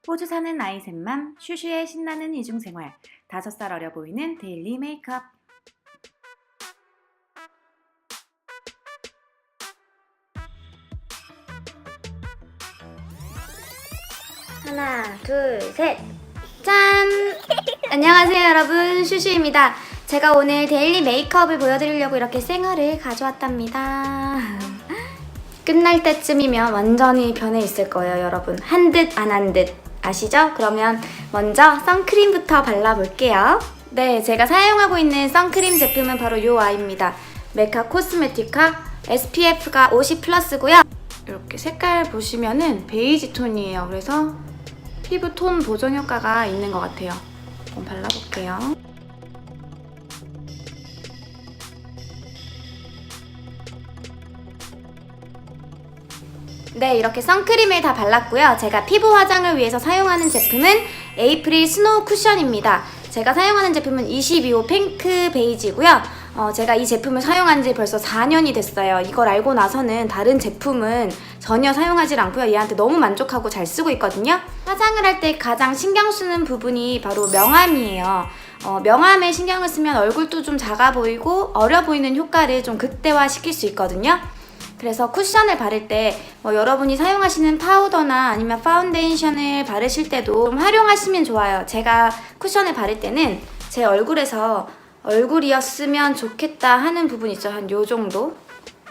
호주 사는 아이 셋맘, 슈슈의 신나는 이중생활, 5살 어려 보이는 데일리 메이크업. 하나, 둘, 셋! 짠! 안녕하세요 여러분, 슈슈입니다. 제가 오늘 데일리 메이크업을 보여드리려고 이렇게 쌩얼을 가져왔답니다. 끝날 때쯤이면 완전히 변해 있을 거예요 여러분. 한 듯 안 한 듯 아시죠? 그러면 먼저 선크림부터 발라볼게요. 네, 제가 사용하고 있는 선크림 제품은 바로 이 아이입니다. 메카 코스메티카 SPF가 50+고요. 이렇게 색깔 보시면은 베이지 톤이에요. 그래서 피부 톤 보정 효과가 있는 것 같아요. 한번 발라볼게요. 네, 이렇게 선크림을 다 발랐고요. 제가 피부 화장을 위해서 사용하는 제품은 에이프릴 스노우 쿠션입니다. 제가 사용하는 제품은 22호 핑크 베이지고요. 제가 이 제품을 사용한 지 벌써 4년이 됐어요. 이걸 알고 나서는 다른 제품은 전혀 사용하지 않고요. 얘한테 너무 만족하고 잘 쓰고 있거든요. 화장을 할 때 가장 신경 쓰는 부분이 바로 명암이에요. 명암에 신경을 쓰면 얼굴도 좀 작아 보이고 어려 보이는 효과를 좀 극대화 시킬 수 있거든요. 그래서 쿠션을 바를 때 여러분이 사용하시는 파우더나 아니면 파운데이션을 바르실 때도 좀 활용하시면 좋아요. 제가 쿠션을 바를 때는 제 얼굴에서 얼굴이었으면 좋겠다 하는 부분 있죠. 한 요 정도?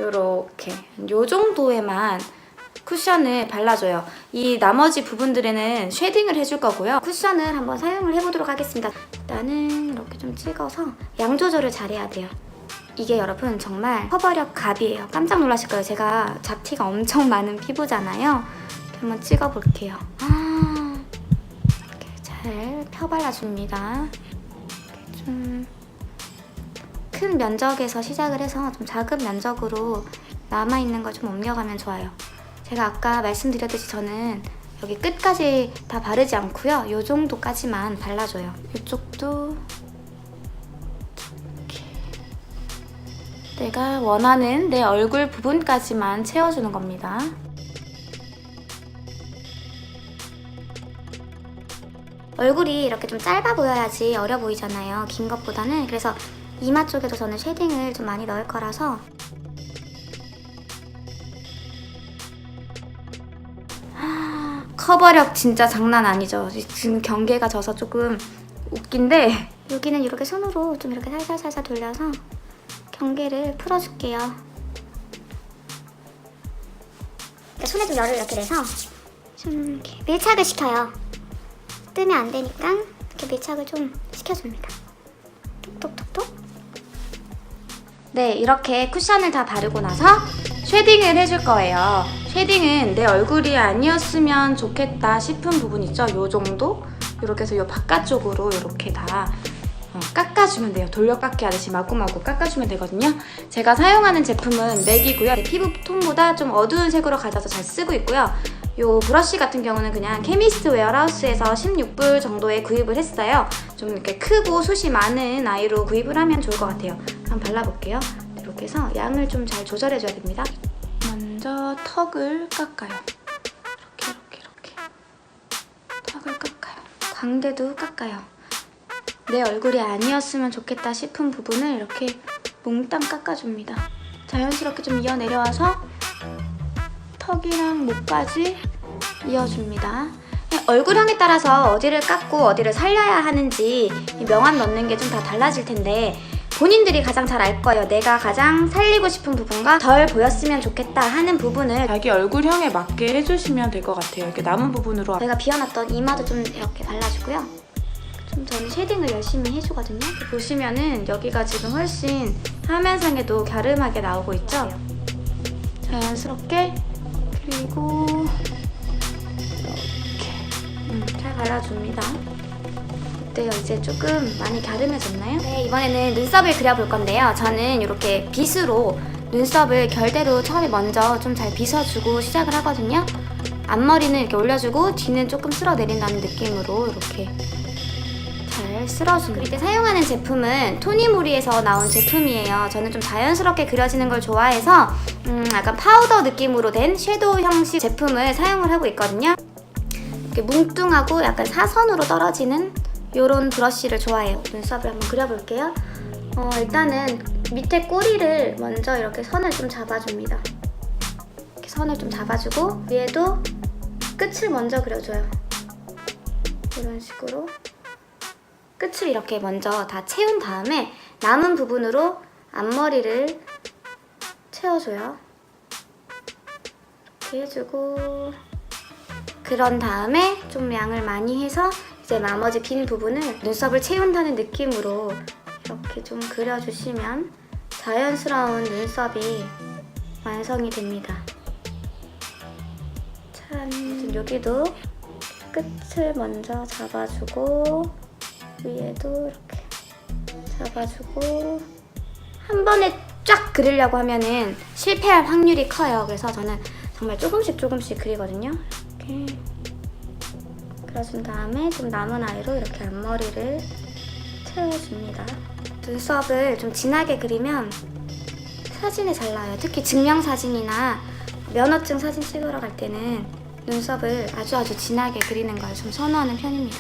요렇게 요 정도에만 쿠션을 발라줘요. 이 나머지 부분들에는 쉐딩을 해줄 거고요. 쿠션을 한번 사용을 해보도록 하겠습니다. 일단은 이렇게 좀 찍어서 양 조절을 잘해야 돼요. 이게 여러분 정말 커버력 갑이에요. 깜짝 놀라실 거예요. 제가 잡티가 엄청 많은 피부잖아요. 이렇게 한번 찍어볼게요. 이렇게 잘 펴발라줍니다. 이렇게 좀 큰 면적에서 시작을 해서 좀 작은 면적으로 남아있는 걸 좀 옮겨가면 좋아요. 제가 아까 말씀드렸듯이 저는 여기 끝까지 다 바르지 않고요. 이 정도까지만 발라줘요. 이쪽도 내가 원하는 내 얼굴 부분까지만 채워주는 겁니다. 얼굴이 이렇게 좀 짧아 보여야지 어려 보이잖아요. 긴 것보다는. 그래서 이마 쪽에도 저는 쉐딩을 좀 많이 넣을 거라서 커버력 진짜 장난 아니죠. 지금 경계가 져서 조금 웃긴데 여기는 이렇게 손으로 좀 이렇게 살살살살 돌려서 경계를 풀어줄게요. 손에 좀 열을 이렇게 내서 좀 이렇게 밀착을 시켜요. 뜨면 안 되니까 이렇게 밀착을 좀 시켜줍니다. 톡톡톡톡. 네, 이렇게 쿠션을 다 바르고 나서 쉐딩을 해줄 거예요. 쉐딩은 내 얼굴이 아니었으면 좋겠다 싶은 부분 있죠? 요 정도? 이렇게 해서 요 바깥쪽으로 이렇게 다 깎아주면 돼요. 돌려깎기 하듯이 마구마구 깎아주면 되거든요. 제가 사용하는 제품은 맥이고요. 피부 톤보다 좀 어두운 색으로 가져서 잘 쓰고 있고요. 요 브러쉬 같은 경우는 그냥 케미스트 웨어하우스에서 16불 정도에 구입을 했어요. 좀 이렇게 크고 숱이 많은 아이로 구입을 하면 좋을 것 같아요. 한번 발라볼게요. 이렇게 해서 양을 좀 잘 조절해줘야 됩니다. 먼저 턱을 깎아요. 이렇게 턱을 깎아요. 광대도 깎아요. 내 얼굴이 아니었으면 좋겠다 싶은 부분을 이렇게 몽땅 깎아줍니다. 자연스럽게 좀 이어 내려와서 턱이랑 목까지 이어줍니다. 얼굴형에 따라서 어디를 깎고 어디를 살려야 하는지 명암 넣는 게 좀 다 달라질 텐데 본인들이 가장 잘 알 거예요. 내가 가장 살리고 싶은 부분과 덜 보였으면 좋겠다 하는 부분을 자기 얼굴형에 맞게 해주시면 될 것 같아요. 이렇게 남은 부분으로 내가 비워놨던 이마도 좀 이렇게 발라주고요. 좀 저는 쉐딩을 열심히 해주거든요. 보시면은 여기가 지금 훨씬 화면상에도 갸름하게 나오고 있죠? 자연스럽게 그리고 이렇게 잘 발라줍니다. 어때요? 이제 조금 많이 갸름해졌나요? 네, 이번에는 눈썹을 그려볼 건데요. 저는 이렇게 빗으로 눈썹을 결대로 처음에 먼저 좀 잘 빗어주고 시작을 하거든요. 앞머리는 이렇게 올려주고 뒤는 조금 쓸어내린다는 느낌으로 이렇게 잘 쓸어줍니다. 그릴 때 사용하는 제품은 토니모리에서 나온 제품이에요. 저는 좀 자연스럽게 그려지는 걸 좋아해서 약간 파우더 느낌으로 된 섀도우 형식 제품을 사용을 하고 있거든요. 이렇게 뭉뚱하고 약간 사선으로 떨어지는 이런 브러쉬를 좋아해요. 눈썹을 한번 그려볼게요. 일단은 밑에 꼬리를 먼저 이렇게 선을 좀 잡아줍니다. 이렇게 선을 좀 잡아주고 위에도 끝을 먼저 그려줘요. 이런 식으로 끝을 이렇게 먼저 다 채운 다음에 남은 부분으로 앞머리를 채워줘요. 이렇게 해주고 그런 다음에 좀 양을 많이 해서 이제 나머지 빈 부분을 눈썹을 채운다는 느낌으로 이렇게 좀 그려주시면 자연스러운 눈썹이 완성이 됩니다. 참, 여기도 끝을 먼저 잡아주고 위에도 이렇게 잡아주고 한 번에 쫙 그리려고 하면은 실패할 확률이 커요. 그래서 저는 정말 조금씩 그리거든요. 이렇게 그려준 다음에 좀 남은 아이로 이렇게 앞머리를 채워줍니다. 눈썹을 좀 진하게 그리면 사진에 잘 나와요. 특히 증명사진이나 면허증 사진 찍으러 갈 때는 눈썹을 아주 진하게 그리는 걸 좀 선호하는 편입니다.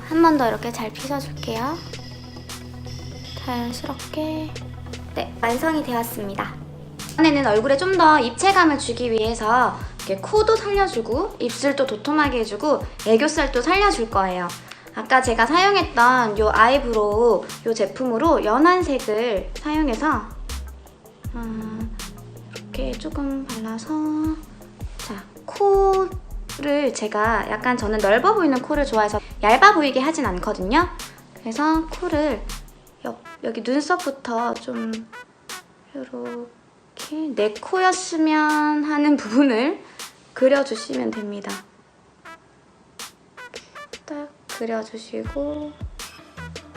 한 번 더 이렇게 잘 빗어줄게요. 자연스럽게. 네, 완성이 되었습니다. 이번에는 얼굴에 좀 더 입체감을 주기 위해서 이렇게 코도 살려주고 입술도 도톰하게 해주고 애교살도 살려줄 거예요. 아까 제가 사용했던 이 아이브로우 이 제품으로 연한 색을 사용해서 이렇게 조금 발라서 자, 코를 제가 약간 저는 넓어 보이는 코를 좋아해서 얇아 보이게 하진 않거든요. 그래서 코를 여기 눈썹부터 좀 이렇게 내 코였으면 하는 부분을 그려주시면 됩니다. 딱 그려주시고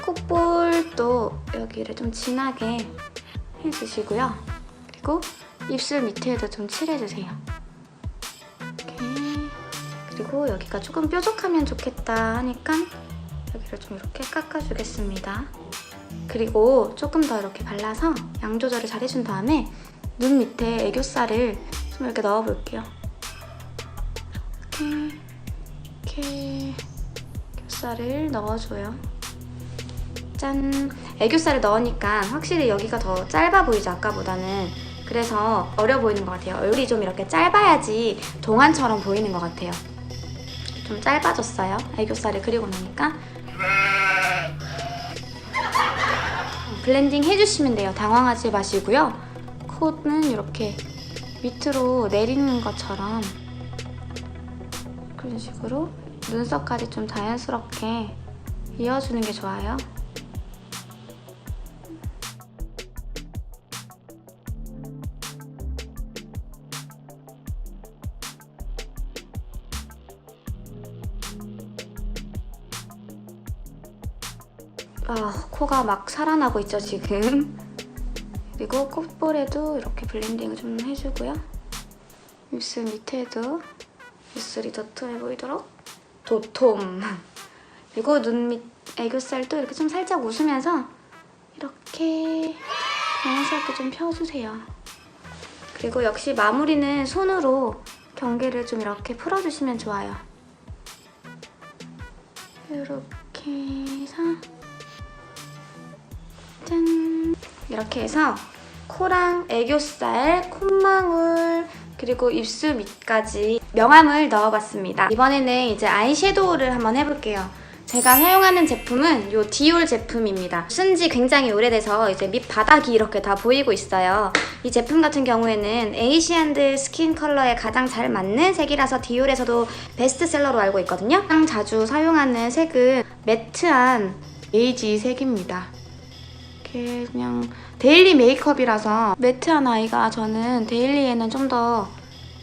콧볼도 여기를 좀 진하게 해주시고요. 그리고 입술 밑에도 좀 칠해주세요. 이렇게. 그리고 여기가 조금 뾰족하면 좋겠다 하니까 여기를 좀 이렇게 깎아주겠습니다. 그리고 조금 더 이렇게 발라서 양 조절을 잘 해준 다음에 눈 밑에 애교살을 좀 이렇게 넣어볼게요. 이렇게 애교살을 넣어줘요. 짠! 애교살을 넣으니까 확실히 여기가 더 짧아 보이죠, 아까보다는. 그래서 어려 보이는 것 같아요. 얼굴이 좀 이렇게 짧아야지 동안처럼 보이는 것 같아요. 좀 짧아졌어요, 애교살을 그리고 나니까. 블렌딩 해주시면 돼요. 당황하지 마시고요. 코는 이렇게 밑으로 내리는 것처럼 그런 식으로 눈썹까지 좀 자연스럽게 이어주는 게 좋아요. 코가 막 살아나고 있죠, 지금. 그리고 콧볼에도 이렇게 블렌딩을 좀 해주고요. 입술 밑에도 입술이 도톰해 보이도록 도톰. 그리고 눈 밑 애교살도 이렇게 좀 살짝 웃으면서 이렇게 자연스럽게 좀 펴주세요. 그리고 역시 마무리는 손으로 경계를 좀 이렇게 풀어주시면 좋아요. 이렇게 해서 짠! 이렇게 해서 코랑 애교살, 콧망울, 그리고 입술 밑까지 명암을 넣어봤습니다. 이번에는 이제 아이섀도우를 한번 해볼게요. 제가 사용하는 제품은 이 디올 제품입니다. 쓴 지 굉장히 오래돼서 이제 밑바닥이 이렇게 다 보이고 있어요. 이 제품 같은 경우에는 에이시안드 스킨 컬러에 가장 잘 맞는 색이라서 디올에서도 베스트셀러로 알고 있거든요. 가장 자주 사용하는 색은 매트한 베이지 색입니다. 이렇게 그냥 데일리 메이크업이라서 매트한 아이가 저는 데일리에는 좀 더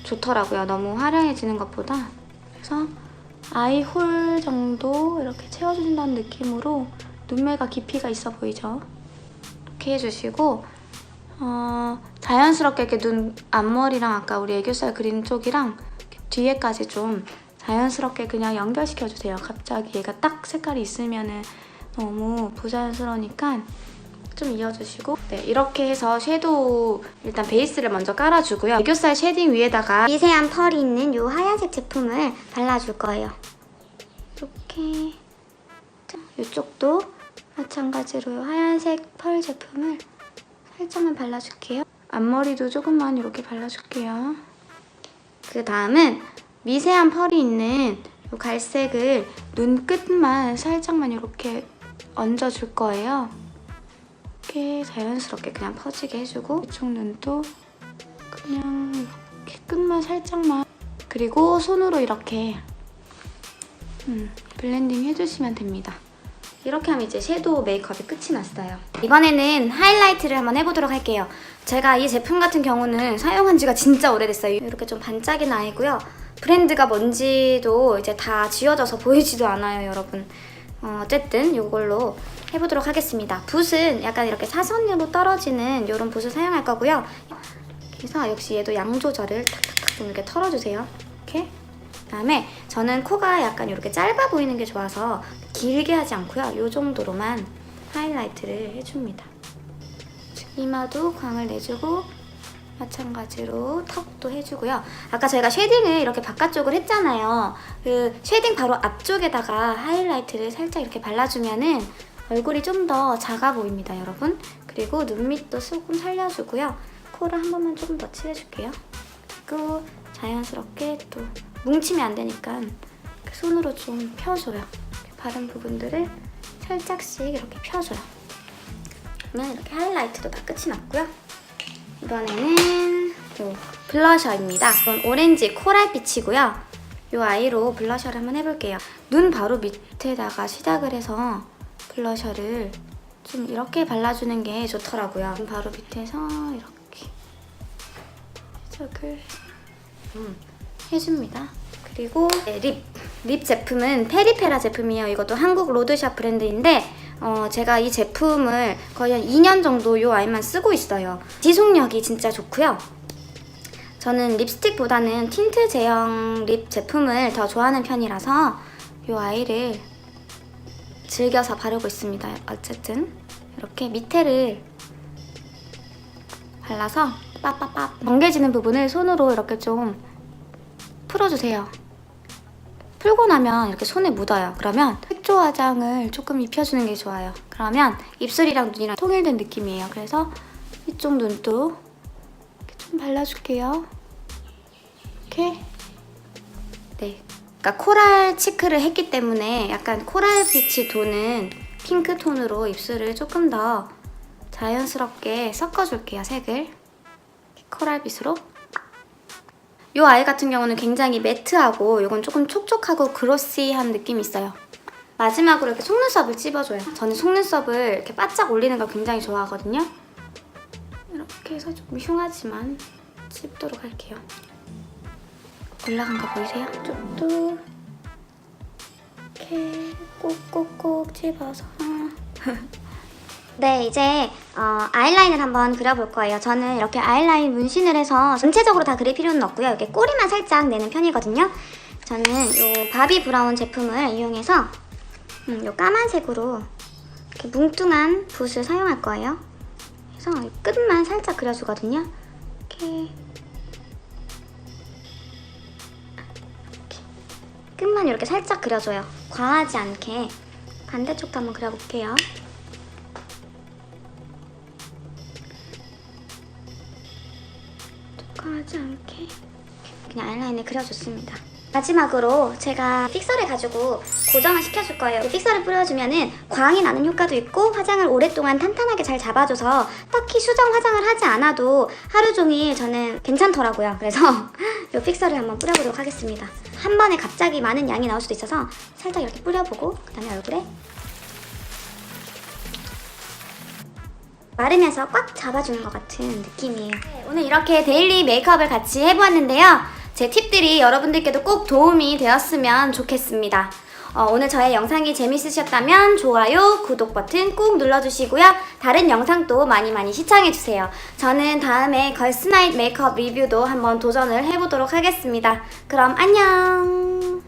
좋더라고요. 너무 화려해지는 것보다. 그래서 아이 홀 정도 이렇게 채워준다는 느낌으로 눈매가 깊이가 있어 보이죠? 이렇게 해주시고 자연스럽게 이렇게 눈 앞머리랑 아까 우리 애교살 그린 쪽이랑 뒤에까지 좀 자연스럽게 그냥 연결시켜주세요. 갑자기 얘가 딱 색깔이 있으면은 너무 부자연스러우니까 좀 이어주시고 네, 이렇게 해서 섀도우 일단 베이스를 먼저 깔아주고요. 애교살 쉐딩 위에다가 미세한 펄이 있는 이 하얀색 제품을 발라줄 거예요. 이렇게 이쪽도 마찬가지로 하얀색 펄 제품을 살짝만 발라줄게요. 앞머리도 조금만 이렇게 발라줄게요. 그 다음은 미세한 펄이 있는 이 갈색을 눈끝만 살짝만 이렇게 얹어줄 거예요. 이렇게 자연스럽게 그냥 퍼지게 해주고 이쪽 눈도 그냥 이렇게 끝만 살짝만 그리고 손으로 이렇게 블렌딩 해주시면 됩니다. 이렇게 하면 이제 섀도우 메이크업이 끝이 났어요. 이번에는 하이라이트를 한번 해보도록 할게요. 제가 이 제품 같은 경우는 사용한 지가 진짜 오래됐어요. 이렇게 좀 반짝이는 아이고요. 브랜드가 뭔지도 이제 다 지워져서 보이지도 않아요, 여러분. 어쨌든 이걸로 해보도록 하겠습니다. 붓은 약간 이렇게 사선으로 떨어지는 이런 붓을 사용할 거고요. 그래서 역시 얘도 양 조절을 탁탁탁 좀 이렇게 털어주세요. 이렇게. 그다음에 저는 코가 약간 이렇게 짧아 보이는 게 좋아서 길게 하지 않고요. 이 정도로만 하이라이트를 해줍니다. 이마도 광을 내주고 마찬가지로 턱도 해주고요. 아까 저희가 쉐딩을 이렇게 바깥쪽을 했잖아요. 그 쉐딩 바로 앞쪽에다가 하이라이트를 살짝 이렇게 발라주면은 얼굴이 좀 더 작아 보입니다, 여러분. 그리고 눈 밑도 조금 살려주고요. 코를 한 번만 조금 더 칠해줄게요. 그리고 자연스럽게 또 뭉치면 안 되니까 손으로 좀 펴줘요. 바른 부분들을 살짝씩 이렇게 펴줘요. 그러면 이렇게 하이라이트도 다 끝이 났고요. 이번에는 요 블러셔입니다. 이건 오렌지 코랄빛이고요. 이 아이로 블러셔를 한번 해볼게요. 눈 바로 밑에다가 시작을 해서 블러셔를 좀 이렇게 발라주는 게 좋더라고요. 눈 바로 밑에서 이렇게 시작을 해줍니다. 그리고 립 제품은 페리페라 제품이에요. 이것도 한국 로드샵 브랜드인데 제가 이 제품을 거의 한 2년 정도 이 아이만 쓰고 있어요. 지속력이 진짜 좋고요. 저는 립스틱보다는 틴트 제형 립 제품을 더 좋아하는 편이라서 이 아이를 즐겨서 바르고 있습니다. 어쨌든 이렇게 밑에를 발라서 빠빠빠 멍게지는 부분을 손으로 이렇게 좀 풀어주세요. 풀고 나면 이렇게 손에 묻어요. 그러면 색조 화장을 조금 입혀주는 게 좋아요. 그러면 입술이랑 눈이랑 통일된 느낌이에요. 그래서 이쪽 눈도 이렇게 좀 발라줄게요. 이렇게. 네. 그러니까 코랄 치크를 했기 때문에 약간 코랄빛이 도는 핑크 톤으로 입술을 조금 더 자연스럽게 섞어줄게요, 색을. 코랄빛으로. 이 아이 같은 경우는 굉장히 매트하고 이건 조금 촉촉하고 그로시한 느낌이 있어요. 마지막으로 이렇게 속눈썹을 찝어줘요. 저는 속눈썹을 이렇게 바짝 올리는 걸 굉장히 좋아하거든요. 이렇게 해서 좀 흉하지만 찝도록 할게요. 올라간 거 보이세요? 이쪽도 이렇게 꼭꼭꼭 찝어서 네, 이제 아이라인을 한번 그려볼 거예요. 저는 이렇게 아이라인 문신을 해서 전체적으로 다 그릴 필요는 없고요. 이렇게 꼬리만 살짝 내는 편이거든요. 저는 이 바비 브라운 제품을 이용해서 이 까만색으로 이렇게 뭉뚱한 붓을 사용할 거예요. 그래서 끝만 살짝 그려주거든요. 이렇게 끝만 이렇게 살짝 그려줘요. 과하지 않게. 반대쪽도 한번 그려볼게요. 하지 않게 그냥 아이라인을 그려줬습니다. 마지막으로 제가 픽서를 가지고 고정을 시켜줄 거예요. 픽서를 뿌려주면은 광이 나는 효과도 있고 화장을 오랫동안 탄탄하게 잘 잡아줘서 딱히 수정 화장을 하지 않아도 하루 종일 저는 괜찮더라고요. 그래서 이 픽서를 한번 뿌려보도록 하겠습니다. 한 번에 갑자기 많은 양이 나올 수도 있어서 살짝 이렇게 뿌려보고 그 다음에 얼굴에 마르면서 꽉 잡아주는 것 같은 느낌이에요. 네, 오늘 이렇게 데일리 메이크업을 같이 해보았는데요. 제 팁들이 여러분들께도 꼭 도움이 되었으면 좋겠습니다. 오늘 저의 영상이 재밌으셨다면 좋아요, 구독 버튼 꾹 눌러주시고요. 다른 영상도 많이 시청해주세요. 저는 다음에 걸스나잇 메이크업 리뷰도 한번 도전을 해보도록 하겠습니다. 그럼 안녕!